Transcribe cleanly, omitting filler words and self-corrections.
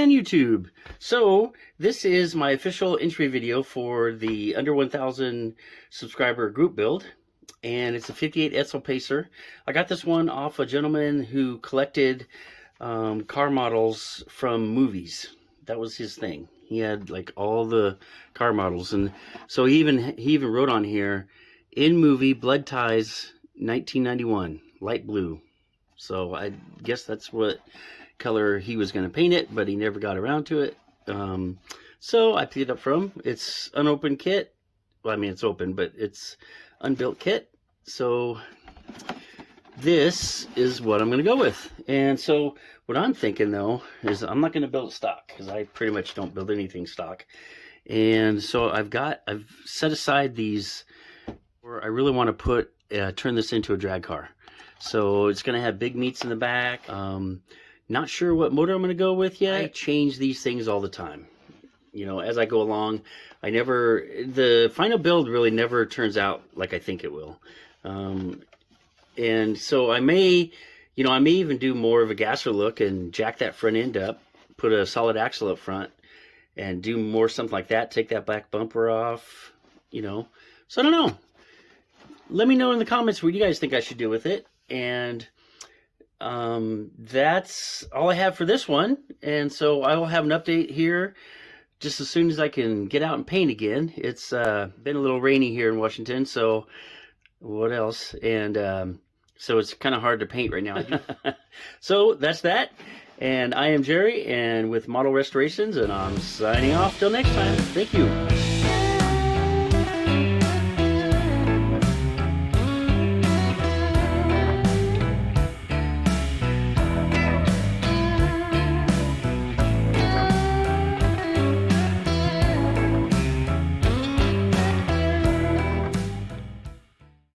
and YouTube. So this is my official entry video for the under 1,000 subscriber group build, and it's a 58 Edsel Pacer. I got this one off a gentleman who collected car models from movies. That was his thing. He had like all the car models, and so he even wrote on here, in movie Blood Ties 1991, light blue. So I guess that's what color he was going to paint it, but he never got around to it. So I picked it up from him. It's unopened kit. Well, I mean, it's open, but it's unbuilt kit. So this is what I'm going to go with. And so what I'm thinking, though, is I'm not going to build stock, because I pretty much don't build anything stock. And so I've set aside these where I really want to turn this into a drag car. So it's going to have big meats in the back. Not sure what motor I'm going to go with yet. I change these things all the time, you know, as I go along. The final build really never turns out like I think it will. And so I may even do more of a gasser look and jack that front end up, put a solid axle up front, and do more something like that. Take that back bumper off, you know. So I don't know. Let me know in the comments what you guys think I should do with it. And that's all I have for this one. And so I will have an update here just as soon as I can get out and paint again. It's been a little rainy here in Washington, so what else? And so it's kind of hard to paint right now. So that's that. And I am Jerry, and with Model Restorations, and I'm signing off till next time. Thank you.